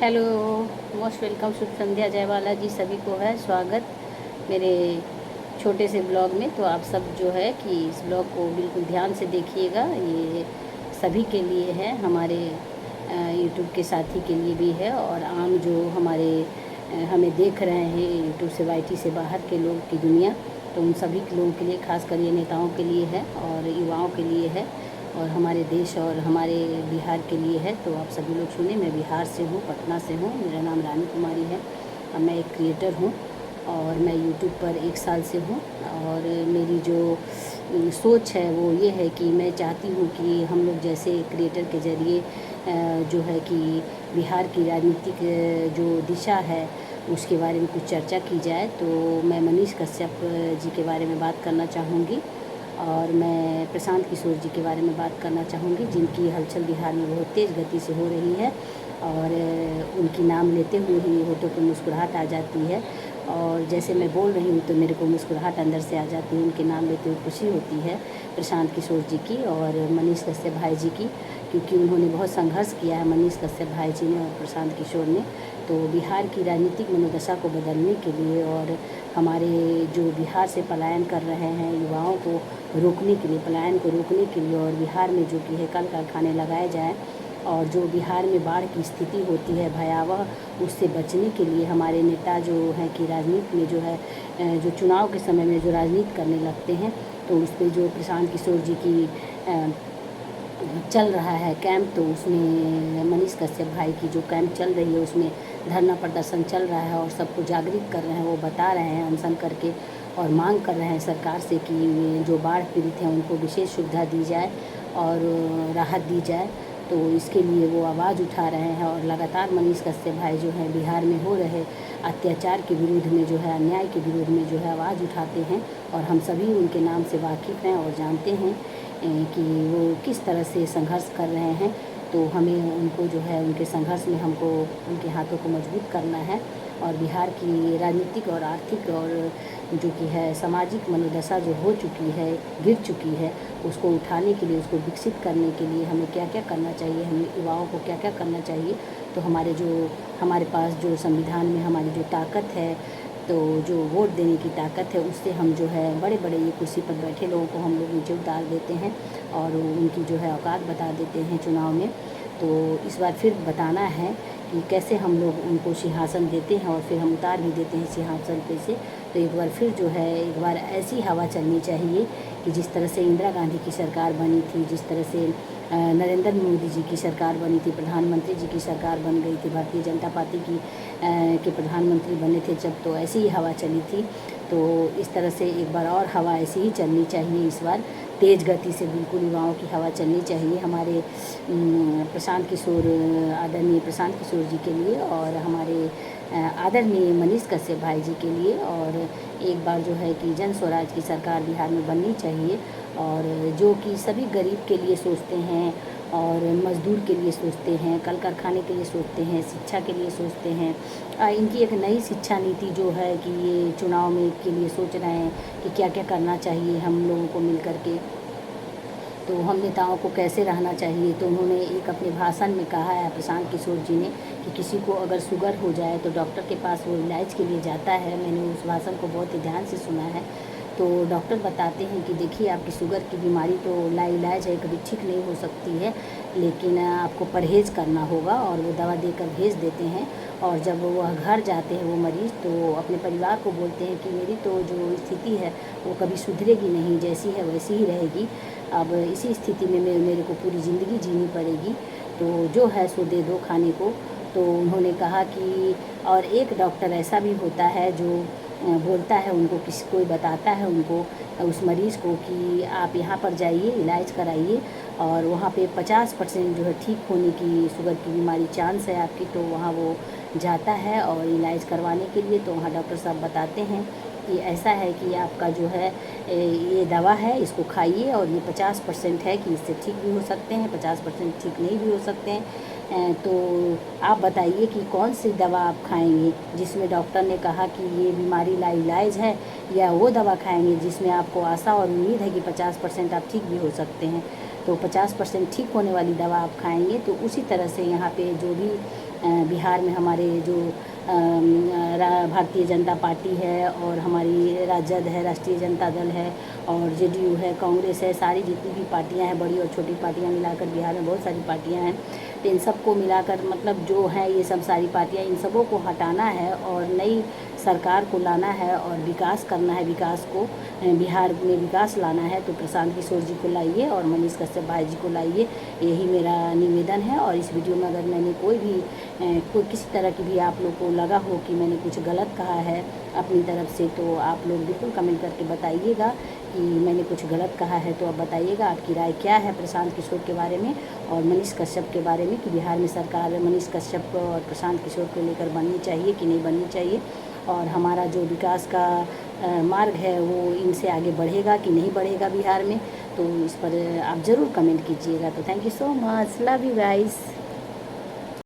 Hello, most welcome. शुभ संध्या, जयवाला जी सभी को है स्वागत मेरे छोटे से ब्लॉग में। तो आप सब जो है कि इस ब्लॉग को बिल्कुल ध्यान से देखिएगा। ये सभी के लिए है, हमारे यूट्यूब के साथी के लिए भी है, और आम जो हमारे हमें देख रहे हैं यूट्यूब से, वाईटी से बाहर के लोग की दुनिया, तो उन सभी के लोगों के लिए, खासकर ये नेताओं के लिए है और युवाओं के लिए है, और हमारे देश और हमारे बिहार के लिए है। तो आप सभी लोग सुने। मैं बिहार से हूँ, पटना से हूँ। मेरा नाम रानी कुमारी है और मैं एक क्रिएटर हूँ, और मैं यूट्यूब पर 1 साल से हूँ। और मेरी जो सोच है वो ये है कि मैं चाहती हूँ कि हम लोग जैसे क्रिएटर के ज़रिए जो है कि बिहार की राजनीतिक जो दिशा है उसके बारे में कुछ चर्चा की जाए। तो मैं मनीष कश्यप जी के बारे में बात करना चाहूँगी, और मैं प्रशांत किशोर जी के बारे में बात करना चाहूँगी, जिनकी हलचल बिहार में बहुत तेज़ गति से हो रही है, और उनकी नाम लेते हुए ही होठों पर मुस्कुराहट आ जाती है। और जैसे मैं बोल रही हूँ तो मेरे को मुस्कुराहट अंदर से आ जाती है। उनके नाम लेते हुए खुशी होती है प्रशांत किशोर जी की और मनीष कश्यप भाई जी की, क्योंकि उन्होंने बहुत संघर्ष किया है, मनीष कश्यप भाई जी ने और प्रशांत किशोर ने। तो बिहार की राजनीतिक मनोदशा को बदलने के लिए और हमारे जो बिहार से पलायन कर रहे हैं युवाओं को रोकने के लिए, पलायन को रोकने के लिए, और बिहार में जो कि है कल कारखाने लगाए जाएँ, और जो बिहार में बाढ़ की स्थिति होती है भयावह, उससे बचने के लिए हमारे नेता जो हैं कि राजनीति में जो है जो चुनाव के समय में जो राजनीति करने लगते हैं, तो उस पर जो प्रशांत किशोर जी की चल रहा है कैंप, तो उसमें मनीष कश्यप भाई की जो कैंप चल रही है उसमें धरना प्रदर्शन चल रहा है, और सबको जागृत कर रहे हैं। वो बता रहे हैं अनशन करके, और मांग कर रहे हैं सरकार से कि जो बाढ़ पीड़ित हैं उनको विशेष सुविधा दी जाए और राहत दी जाए। तो इसके लिए वो आवाज़ उठा रहे हैं, और लगातार मनीष कश्यप भाई जो है बिहार में हो रहे अत्याचार के विरोध में जो है, अन्याय के विरोध में जो है आवाज़ उठाते हैं, और हम सभी उनके नाम से वाकिफ़ हैं और जानते हैं कि वो किस तरह से संघर्ष कर रहे हैं। तो हमें उनको जो है उनके संघर्ष में हमको उनके हाथों को मजबूत करना है, और बिहार की राजनीतिक और आर्थिक और जो कि है सामाजिक मनोदशा जो हो चुकी है, गिर चुकी है, उसको उठाने के लिए, उसको विकसित करने के लिए हमें क्या क्या करना चाहिए, हमें युवाओं को क्या क्या करना चाहिए। तो हमारे पास जो संविधान में हमारी जो ताकत है, तो जो वोट देने की ताकत है, उससे हम जो है बड़े बड़े ये कुर्सी पर बैठे लोगों को हम लोग नीचे उतार देते हैं और उनकी जो है औकात बता देते हैं चुनाव में। तो इस बार फिर बताना है कि कैसे हम लोग उनको सिंहासन देते हैं, और फिर हम उतार भी देते हैं सिंहासन पे से। तो एक बार फिर जो है, एक बार ऐसी हवा चलनी चाहिए कि जिस तरह से इंदिरा गांधी की सरकार बनी थी, जिस तरह से नरेंद्र मोदी जी की सरकार बनी थी, प्रधानमंत्री जी की सरकार बन गई थी, भारतीय जनता पार्टी की के प्रधानमंत्री बने थे जब, तो ऐसी ही हवा चली थी। तो इस तरह से एक बार और हवा ऐसी ही चलनी चाहिए, इस बार तेज़ गति से बिल्कुल युवाओं की हवा चलनी चाहिए हमारे प्रशांत किशोर, आदरणीय प्रशांत किशोर जी के लिए, और हमारे आदरणीय मनीष कश्यप भाई जी के लिए। और एक बार जो है कि जन स्वराज की सरकार बिहार में बननी चाहिए, और जो कि सभी गरीब के लिए सोचते हैं, और मज़दूर के लिए सोचते हैं, कल कारखाने के लिए सोचते हैं, शिक्षा के लिए सोचते हैं। इनकी एक नई शिक्षा नीति जो है कि ये चुनाव में के लिए सोच रहे हैं कि क्या क्या करना चाहिए हम लोगों को मिल कर के, तो हम नेताओं को कैसे रहना चाहिए। तो उन्होंने एक अपने भाषण में कहा है प्रशांत किशोर जी ने कि किसी को अगर शुगर हो जाए तो डॉक्टर के पास वो इलाज के लिए जाता है। मैंने उस भाषण को बहुत ही ध्यान से सुना है। तो डॉक्टर बताते हैं कि देखिए, आपकी शुगर की बीमारी तो लाइलाज है, कभी ठीक नहीं हो सकती है, लेकिन आपको परहेज़ करना होगा, और वो दवा देकर भेज देते हैं। और जब वह घर जाते हैं वो मरीज़, तो अपने परिवार को बोलते हैं कि मेरी तो जो स्थिति है वो कभी सुधरेगी नहीं, जैसी है वैसी ही रहेगी। अब इसी स्थिति में मेरे को पूरी ज़िंदगी जीनी पड़ेगी, तो जो है सो दे दो खाने को। तो उन्होंने कहा कि और एक डॉक्टर ऐसा भी होता है जो बोलता है उनको, किसी कोई बताता है उनको, उस मरीज़ को कि आप यहाँ पर जाइए, इलाज कराइए, और वहाँ पे 50% जो है ठीक होने की, शुगर की बीमारी चांस है आपकी। तो वहाँ वो जाता है और इलाज करवाने के लिए। तो वहाँ डॉक्टर साहब बताते हैं कि ऐसा है कि आपका जो है ये दवा है, इसको खाइए, और ये 50% है कि इससे ठीक भी हो सकते हैं, 50% ठीक नहीं भी हो सकते हैं। तो आप बताइए कि कौन सी दवा आप खाएंगे, जिसमें डॉक्टर ने कहा कि ये बीमारी लाइलाज है, या वो दवा खाएंगे जिसमें आपको आशा और उम्मीद है कि 50% आप ठीक भी हो सकते हैं। तो 50% ठीक होने वाली दवा आप खाएंगे। तो उसी तरह से यहाँ पे जो भी बिहार में हमारे जो भारतीय जनता पार्टी है और हमारी राजद है, राष्ट्रीय जनता दल है और जेडीयू है, कांग्रेस है, सारी जितनी भी पार्टियां हैं, बड़ी और छोटी पार्टियां मिलाकर बिहार में बहुत सारी पार्टियां हैं। तो इन सबको मिलाकर मतलब जो है ये सब सारी पार्टियां, इन सबों को हटाना है और नई सरकार को लाना है और विकास करना है। विकास को बिहार में विकास लाना है तो प्रशांत किशोर जी को लाइए और मनीष कश्यप भाई जी को लाइए, यही मेरा निवेदन है। और इस वीडियो में अगर मैंने कोई किसी तरह की भी आप लोग को लगा हो कि मैंने कुछ गलत कहा है अपनी तरफ से, तो आप लोग बिल्कुल कमेंट करके बताइएगा कि मैंने कुछ गलत कहा है। तो आप बताइएगा आपकी राय क्या है प्रशांत किशोर के बारे में और मनीष कश्यप के बारे में, कि बिहार में सरकार मनीष कश्यप और प्रशांत किशोर को लेकर बननी चाहिए कि नहीं बननी चाहिए, और हमारा जो विकास का मार्ग है वो इनसे आगे बढ़ेगा कि नहीं बढ़ेगा बिहार में। तो इस पर आप ज़रूर कमेंट कीजिएगा। तो thank you so much, love you guys.